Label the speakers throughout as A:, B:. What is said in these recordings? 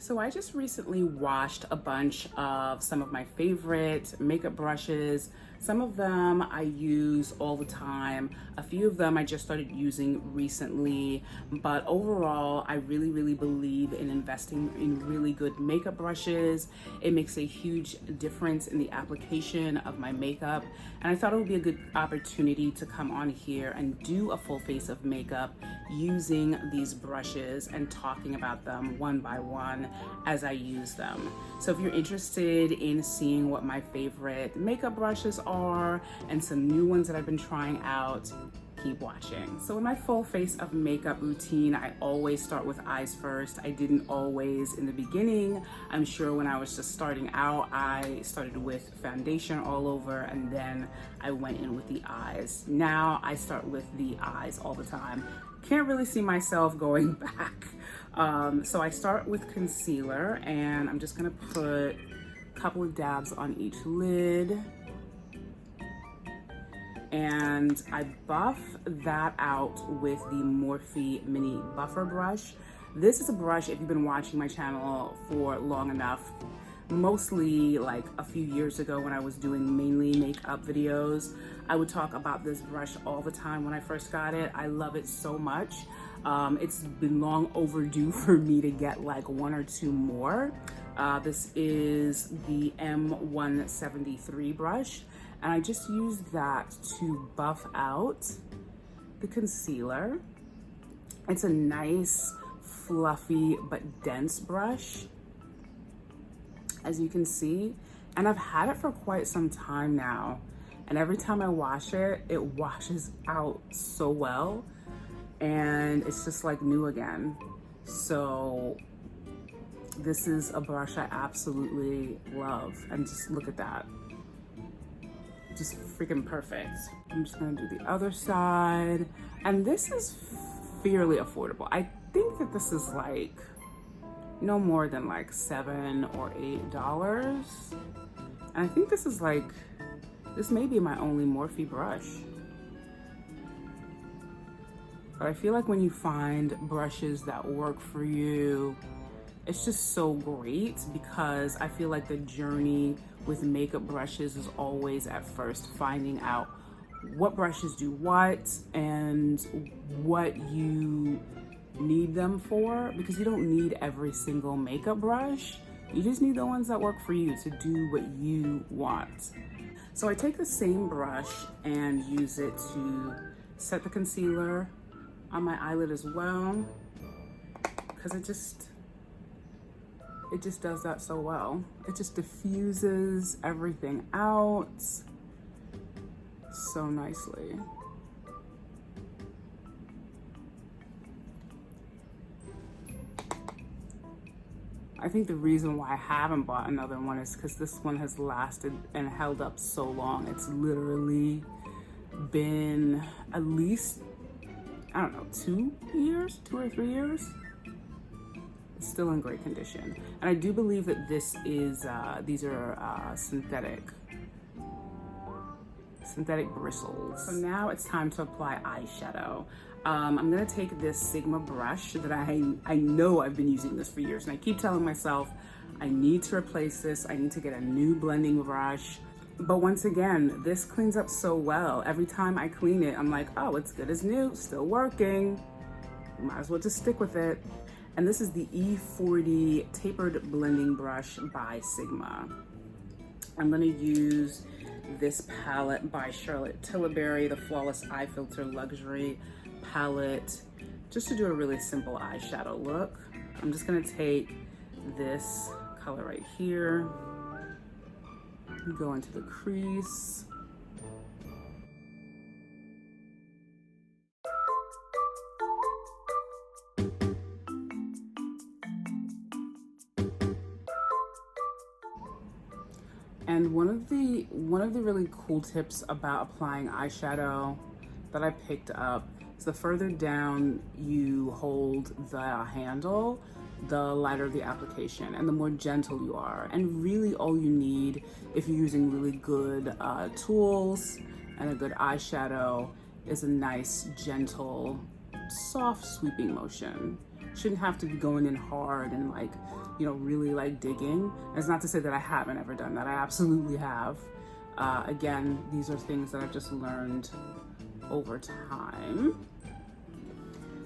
A: So I just recently washed a bunch of some of my favorite makeup brushes. Some of them I use all the time. A few of them I just started using recently, but overall I really believe in investing in really good makeup brushes. It makes a huge difference in the application of my makeup, and I thought it would be a good opportunity to come on here and do a full face of makeup using these brushes and talking about them one by one as I use them. So if you're interested in seeing what my favorite makeup brushes are and some new ones that I've been trying out, keep watching. So in my full face of makeup routine, I always start with eyes first. I didn't always in the beginning. I'm sure when I was just starting out, I started with foundation all over and then I went in with the eyes. Now I start with the eyes all the time. Can't really see myself going back. So I start with concealer and I'm just gonna put a couple of dabs on each lid. And I buff that out with the Morphe mini buffer brush. This is a brush, if you've been watching my channel for long enough, mostly like a few years ago when I was doing mainly makeup videos, I would talk about this brush all the time when I first got it. I love it so much. It's been long overdue for me to get like one or two more. This is the M173 brush. And I just use that to buff out the concealer. It's a nice, fluffy, but dense brush, as you can see. And I've had it for quite some time now. And every time I wash it, it washes out so well. And it's just like new again. So this is a brush I absolutely love. And just look at that. Just freaking perfect. I'm just gonna do the other side. And this is fairly affordable. I think that this is like no more than like $7 or $8. And I think this is like, this may be my only Morphe brush. But I feel like when you find brushes that work for you, it's just so great because I feel like the journey with makeup brushes is always at first finding out what brushes do what and what you need them for, because you don't need every single makeup brush. You just need the ones that work for you to do what you want. So I take the same brush and use it to set the concealer on my eyelid as well, because it just does that so well. It just diffuses everything out so nicely. I think the reason why I haven't bought another one is because this one has lasted and held up so long. It's literally been at least, I don't know, 2 or 3 years. Still in great condition. And I do believe that this is these are synthetic bristles. So now it's time to apply eyeshadow. I'm gonna take this Sigma brush that I know I've been using this for years, and I keep telling myself I need to replace this. I need to get a new blending brush. But once again, this cleans up so well. Every time I clean it, I'm like, oh, it's good as new, still working. Might as well just stick with it. And this is the E40 Tapered Blending Brush by Sigma. I'm gonna use this palette by Charlotte Tilbury, the Flawless Eye Filter Luxury palette, just to do a really simple eyeshadow look. I'm just gonna take this color right here, go into the crease. And one of the really cool tips about applying eyeshadow that I picked up is the further down you hold the handle, the lighter the application and the more gentle you are. And really all you need, if you're using really good tools and a good eyeshadow, is a nice, gentle, soft sweeping motion. Shouldn't have to be going in hard and like you know, really like digging. It's not to say that I haven't ever done that. I absolutely have. Again, these are things that I've just learned over time.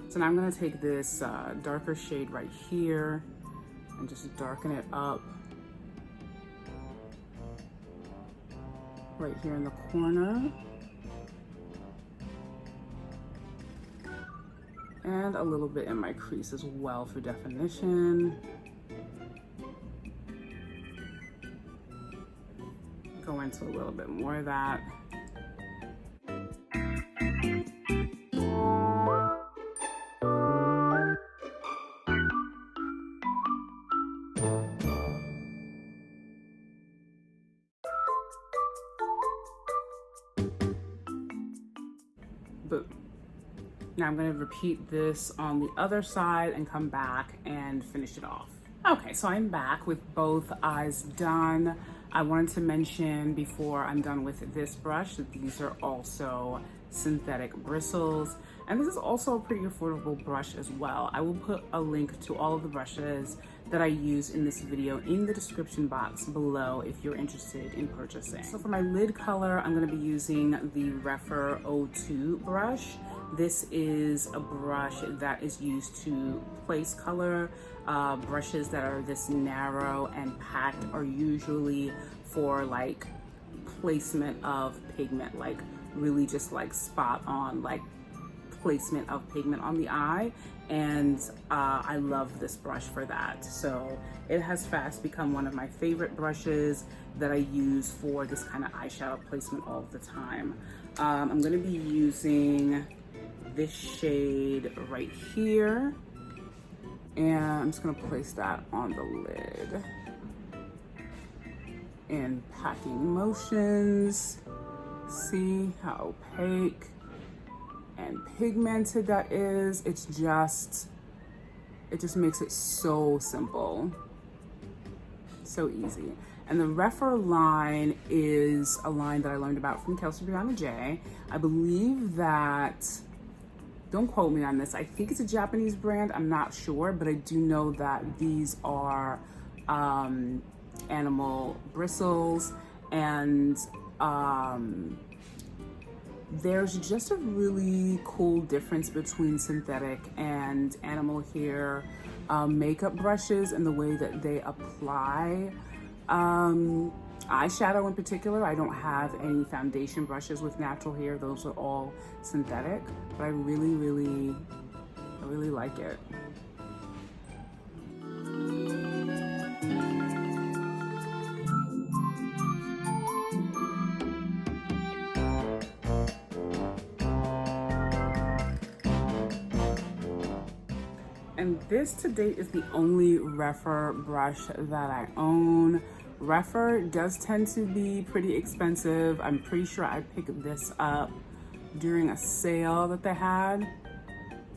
A: So now I'm gonna take this darker shade right here and just darken it up right here in the corner. And a little bit in my crease as well for definition. Go into a little bit more of that. Boom. Now I'm going to repeat this on the other side and come back and finish it off. Okay, so I'm back with both eyes done. I wanted to mention before I'm done with this brush that these are also synthetic bristles, and this is also a pretty affordable brush as well. I will put a link to all of the brushes that I use in this video in the description box below if you're interested in purchasing. So for my lid color, I'm going to be using the Rephr 02 brush. This is a brush that is used to place color. Brushes that are this narrow and packed are usually for like placement of pigment, like really just like spot on like placement of pigment on the eye. And I love this brush for that. So it has fast become one of my favorite brushes that I use for this kind of eyeshadow placement all the time. I'm going to be using this shade right here, and I'm just going to place that on the lid in packing motions. See how opaque and pigmented that is. It just makes it so simple, so easy. And the Rephr line is a line that I learned about from Kelsee Briana Jai. I believe that, don't quote me on this, I think it's a Japanese brand, I'm not sure, but I do know that these are animal bristles, and there's just a really cool difference between synthetic and animal hair makeup brushes and the way that they apply eyeshadow in particular. I don't have any foundation brushes with natural hair. Those are all synthetic, but I really like it. And this to date is the only Rephr brush that I own. Rephr does tend to be pretty expensive. I'm pretty sure I picked this up during a sale that they had.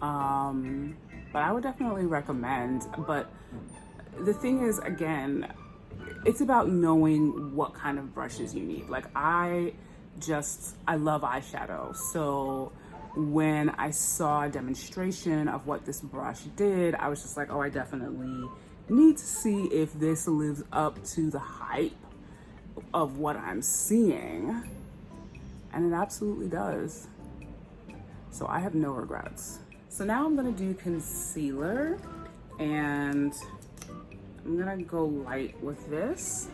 A: But I would definitely recommend. But the thing is, again, it's about knowing what kind of brushes you need. Like I love eyeshadow. So when I saw a demonstration of what this brush did, I was just like, oh, I definitely need to see if this lives up to the hype of what I'm seeing. And it absolutely does. So I have no regrets. So now I'm gonna do concealer, and I'm gonna go light with this.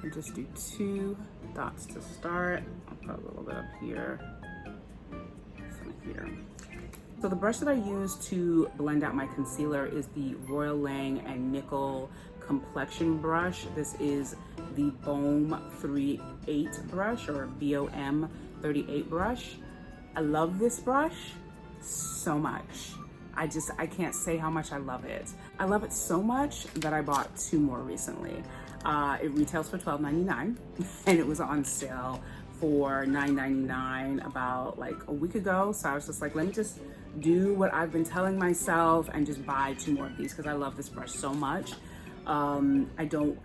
A: And just do 2 dots to start. I'll put a little bit up here, some here. So the brush that I use to blend out my concealer is the Royal Langnickel Complexion brush. This is the BOM 38 brush, or BOM 38 brush. I love this brush so much. I can't say how much I love it. I love it so much that I bought 2 more recently. It retails for $12.99 and it was on sale for $9.99 about like a week ago. So I was just like, let me just do what I've been telling myself and just buy 2 more of these because I love this brush so much. I don't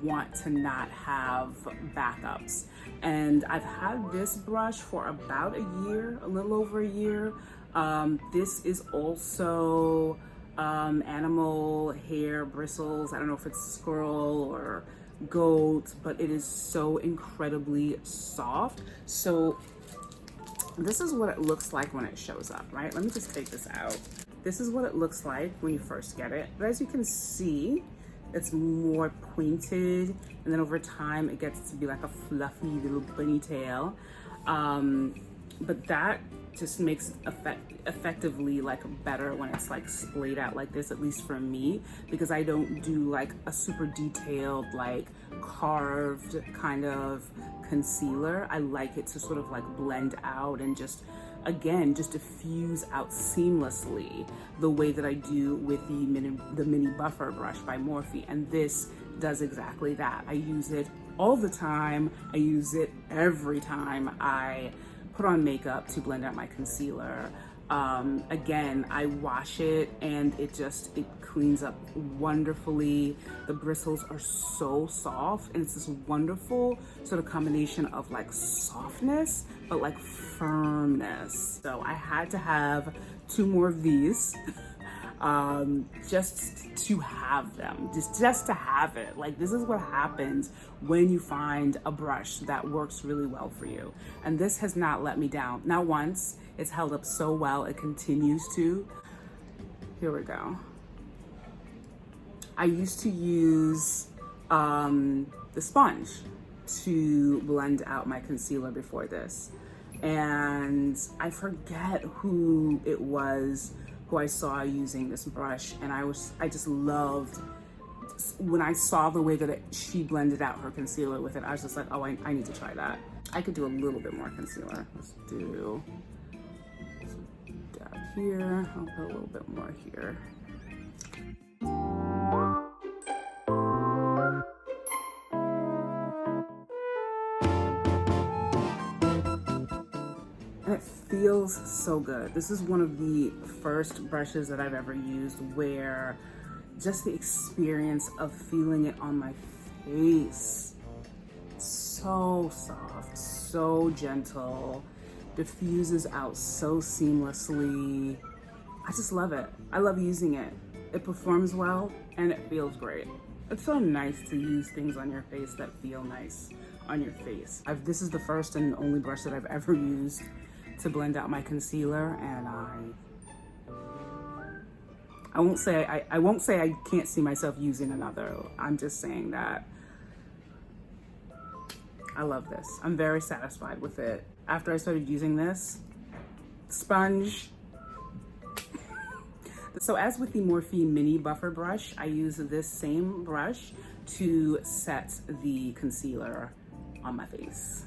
A: want to not have backups. And I've had this brush for about a year, a little over a year. This is also animal hair bristles. I don't know if it's squirrel or goat, but it is so incredibly soft. So this is what it looks like when it shows up, right? Let me just take this out. This is what it looks like when you first get it. But as you can see, it's more pointed, and then over time it gets to be like a fluffy little bunny tail. But that just makes it effectively like better when it's like splayed out like this, at least for me, because I don't do like a super detailed, like carved kind of concealer. I like it to sort of like blend out and just, again, just diffuse out seamlessly the way that I do with the mini buffer brush by Morphe. And this does exactly that. I use it all the time. I use it every time I put on makeup to blend out my concealer. Again, I wash it and it cleans up wonderfully. The bristles are so soft, and it's this wonderful sort of combination of like softness, but like firmness. So I had to have 2 more of these just to have them, just to have it. Like, this is what happens when you find a brush that works really well for you. And this has not let me down, not once. It's held up so well, it continues to. Here we go. I used to use the sponge to blend out my concealer before this, and I forget who it was who I saw using this brush, and I just loved when I saw the way that she blended out her concealer with it. I was just like, oh, I need to try that. I could do a little bit more concealer. Let's do a dab here. I'll put a little bit more here. And it feels so good. This is one of the first brushes that I've ever used where just the experience of feeling it on my face, so soft, so gentle, diffuses out so seamlessly. I just love it. I love using it. It performs well and it feels great. It's so nice to use things on your face that feel nice on your face. This is the first and only brush that I've ever used to blend out my concealer, and I won't say I can't see myself using another. I'm just saying that I love this. I'm very satisfied with it. After I started using this sponge. So as with the Morphe mini buffer brush, I use this same brush to set the concealer on my face.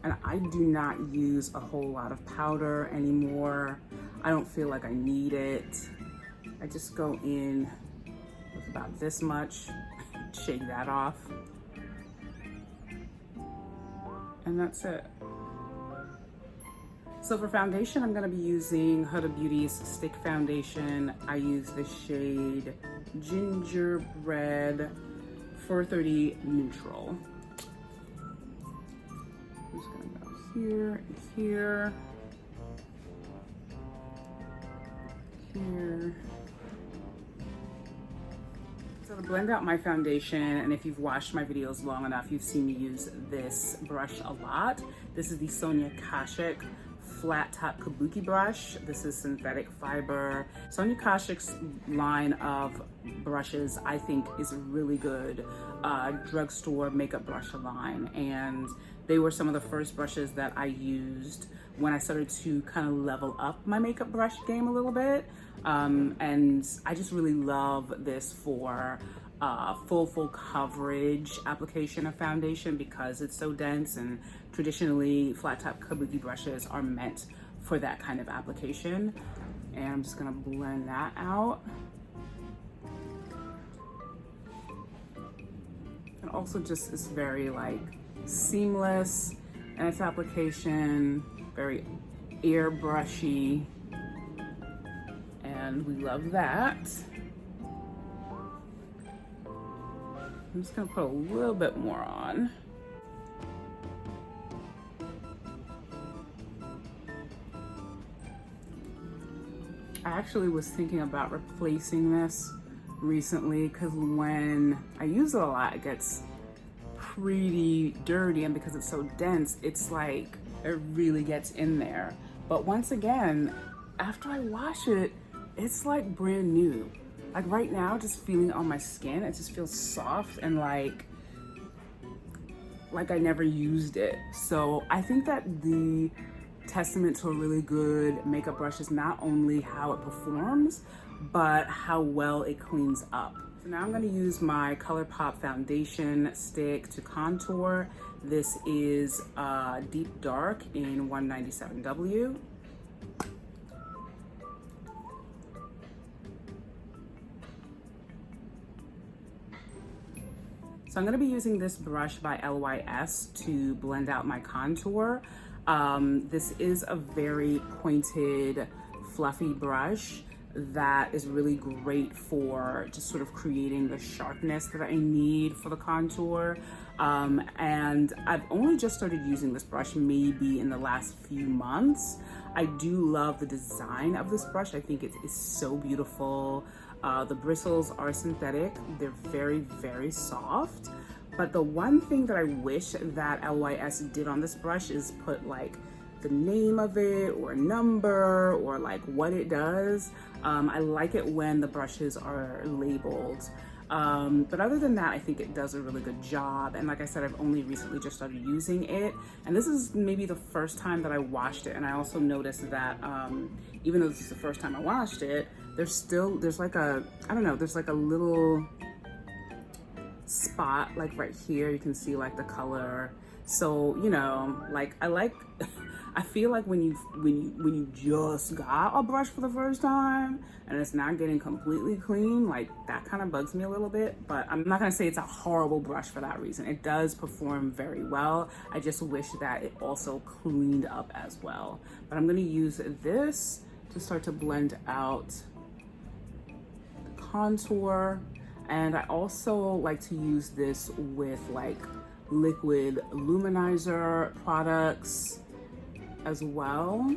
A: And I do not use a whole lot of powder anymore. I don't feel like I need it. I just go in with about this much, shake that off, and that's it. So for foundation, I'm gonna be using Huda Beauty's Stick Foundation. I use the shade Gingerbread 430 Neutral. I'm just gonna go here and here, here. So to blend out my foundation, and if you've watched my videos long enough, you've seen me use this brush a lot. This is the Sonia Kashuk flat top kabuki brush. This is synthetic fiber. Sonia Kashuk's line of brushes, I think, is a really good drugstore makeup brush line, and they were some of the first brushes that I used when I started to kind of level up my makeup brush game a little bit. And I just really love this for full coverage application of foundation because it's so dense, and traditionally flat top kabuki brushes are meant for that kind of application. And I'm just gonna blend that out. And also just is very like seamless in its application, very airbrushy, and we love that. I'm just gonna put a little bit more on. I actually was thinking about replacing this recently because when I use it a lot, it gets pretty dirty, and because it's so dense, it's like it really gets in there. But once again, after I wash it, it's like brand new. Like right now, just feeling it on my skin, it just feels soft and like I never used it. So I think that the testament to a really good makeup brush is not only how it performs, but how well it cleans up. So now I'm gonna use my ColourPop foundation stick to contour. This is Deep Dark in 197W. So I'm gonna be using this brush by LYS to blend out my contour. This is a very pointed, fluffy brush that is really great for just sort of creating the sharpness that I need for the contour. And I've only just started using this brush maybe in the last few months. I do love the design of this brush. I think it is so beautiful. The bristles are synthetic. They're very, very soft. But the one thing that I wish that LYS did on this brush is put like the name of it or a number or like what it does. I like it when the brushes are labeled. But other than that, I think it does a really good job. And like I said, I've only recently just started using it. And this is maybe the first time that I washed it. And I also noticed that even though this is the first time I washed it, there's like a, I don't know, there's like a little spot like right here. You can see like the color. So, you know, like I feel like when you just got a brush for the first time and it's not getting completely clean, like that kind of bugs me a little bit. But I'm not gonna say it's a horrible brush for that reason. It does perform very well. I just wish that it also cleaned up as well. But I'm gonna use this to start to blend out the contour. And I also like to use this with like liquid luminizer products as well.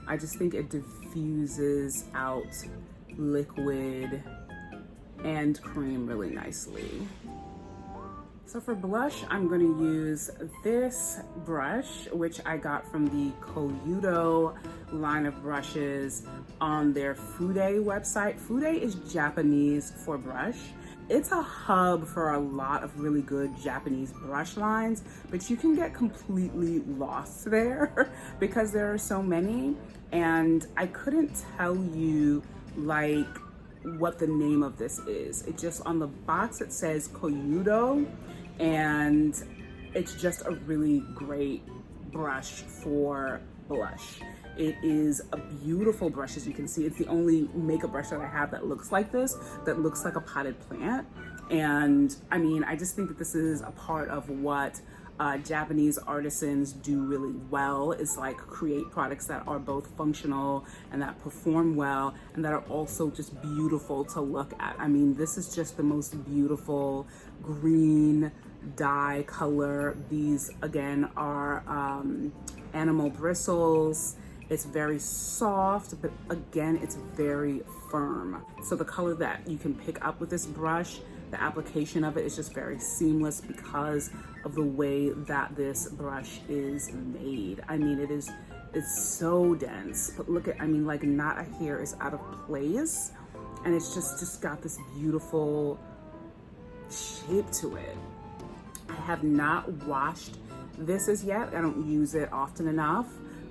A: I just think it diffuses out liquid and cream really nicely. So for blush, I'm going to use this brush, which I got from the Koyudo line of brushes on their Fude website. Fude is Japanese for brush. It's a hub for a lot of really good Japanese brush lines, but you can get completely lost there because there are so many. And I couldn't tell you like what the name of this is. It just, on the box it says Koyudo, and it's just a really great brush for blush. It is a beautiful brush, as you can see. It's the only makeup brush that I have that looks like this, that looks like a potted plant. And I mean, I just think that this is a part of what Japanese artisans do really well, is like create products that are both functional and that perform well and that are also just beautiful to look at. I mean, this is just the most beautiful green dye color. These again are animal bristles. It's very soft, but again, it's very firm. So the color that you can pick up with this brush, the application of it is just very seamless because of the way that this brush is made. I mean, it's so dense, but look at, I mean, like not a hair is out of place, and it's just got this beautiful shape to it. I have not washed this as yet. I don't use it often enough,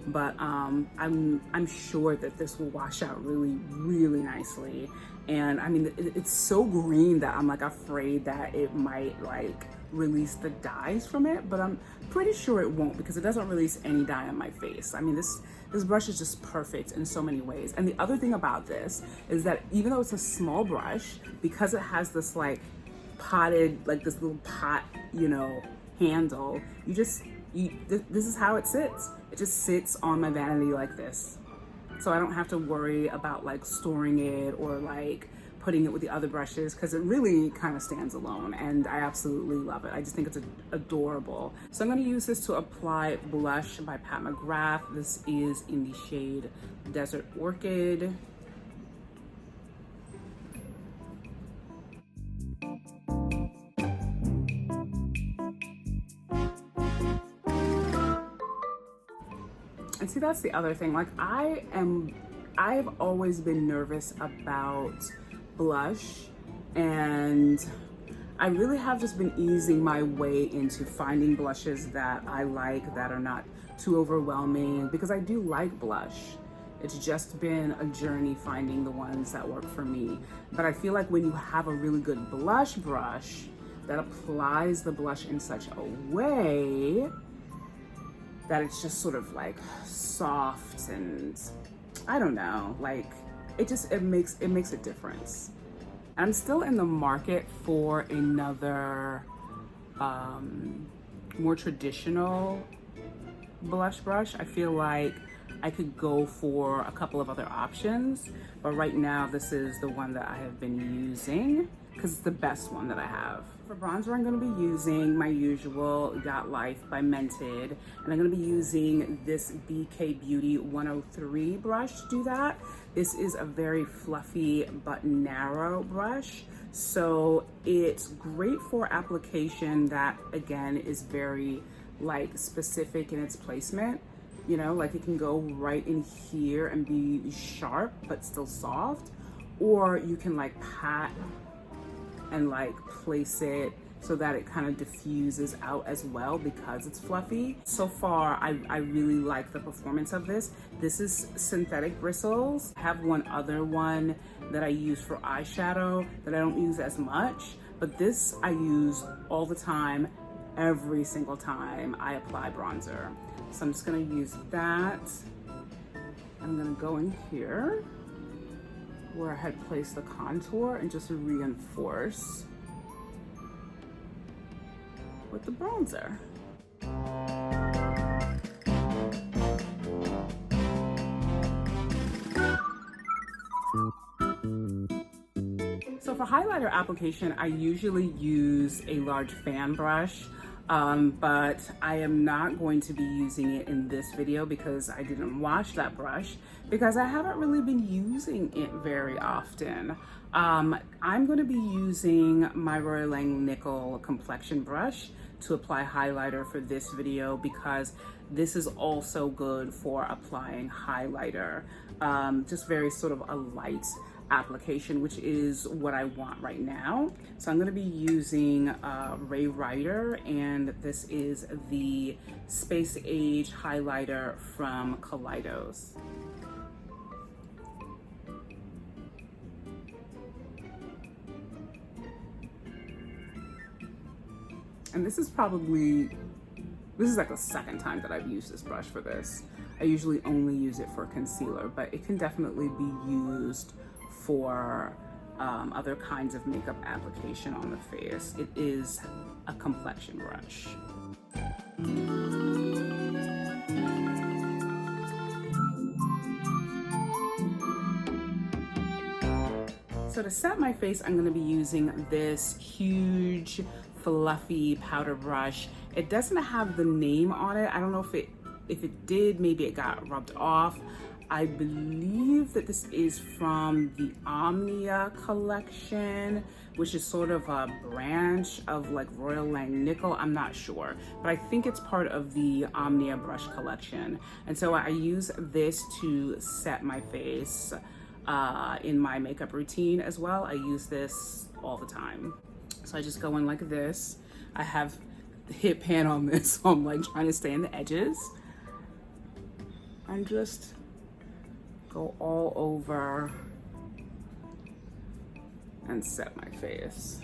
A: but I'm sure that this will wash out really, really nicely. And I mean, it's so green that I'm like afraid that it might like release the dyes from it, but I'm pretty sure it won't because it doesn't release any dye on my face. I mean, this brush is just perfect in so many ways. And the other thing about this is that even though it's a small brush, because it has this like potted, like this little pot, you know, handle, this is how it sits. It just sits on my vanity like this. So I don't have to worry about like storing it or like putting it with the other brushes because it really kind of stands alone, and I absolutely love it. I just think it's adorable. So I'm going to use this to apply blush by Pat McGrath. This is in the shade Desert Orchid. And see, that's the other thing. Like, I've always been nervous about blush, and I really have just been easing my way into finding blushes that I like, that are not too overwhelming, because I do like blush. It's just been a journey finding the ones that work for me. But I feel like when you have a really good blush brush that applies the blush in such a way that it's just sort of like soft, and I don't know, like it makes a difference. I'm still in the market for another more traditional blush brush. I feel like I could go for a couple of other options, but right now this is the one that I have been using because it's the best one that I have. For bronzer, I'm going to be using my usual Got Life by Mented, and I'm going to be using this BK Beauty 103 brush to do that. This is a very fluffy but narrow brush, so it's great for application that, again, is very like specific in its placement. You know, like it can go right in here and be sharp but still soft, or you can like pat and like place it so that it kind of diffuses out as well because it's fluffy. So far, I really like the performance of this. This is synthetic bristles. I have one other one that I use for eyeshadow that I don't use as much, but this I use all the time, every single time I apply bronzer. So I'm just gonna use that. I'm gonna go in here where I had placed the contour and just reinforce with the bronzer. So for highlighter application, I usually use a large fan brush. But I am not going to be using it in this video because I didn't wash that brush because I haven't really been using it very often. I'm going to be using my Royal Langnickel Complexion brush to apply highlighter for this video because this is also good for applying highlighter. Just very sort of a light application, which is what I want right now. So I'm going to be using Rephr, and this is the Space Age highlighter from Koyudo. And this is like the second time that I've used this brush for this. I usually only use it for concealer, but it can definitely be used for other kinds of makeup application on the face. It is a complexion brush. So to set my face, I'm going to be using this huge fluffy powder brush. It doesn't have the name on it. I don't know if it did, maybe it got rubbed off. I believe that this is from the Omnia collection, which is sort of a branch of like Royal Langnickel. I'm not sure, but I think it's part of the Omnia brush collection. And so I use this to set my face in my makeup routine as well. I use this all the time. So I just go in like this. I have the hit pan on this, so I'm like trying to stay in the edges. And just go all over and set my face.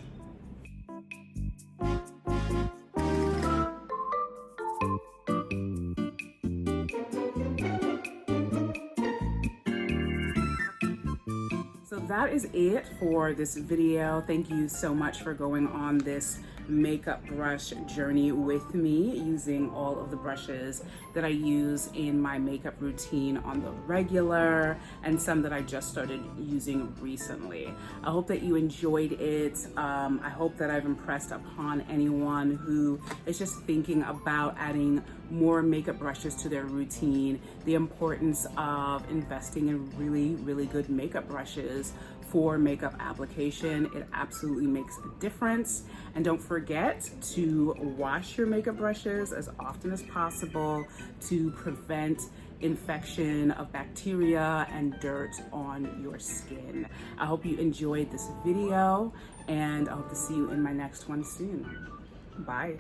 A: So that is it for this video. Thank you so much for going on this makeup brush journey with me using all of the brushes that I use in my makeup routine on the regular and some that I just started using recently. I hope that you enjoyed it. I hope that I've impressed upon anyone who is just thinking about adding more makeup brushes to their routine, the importance of investing in really good makeup brushes for makeup application. It absolutely makes a difference. And don't forget to wash your makeup brushes as often as possible to prevent infection of bacteria and dirt on your skin. I hope you enjoyed this video, and I hope to see you in my next one soon. Bye.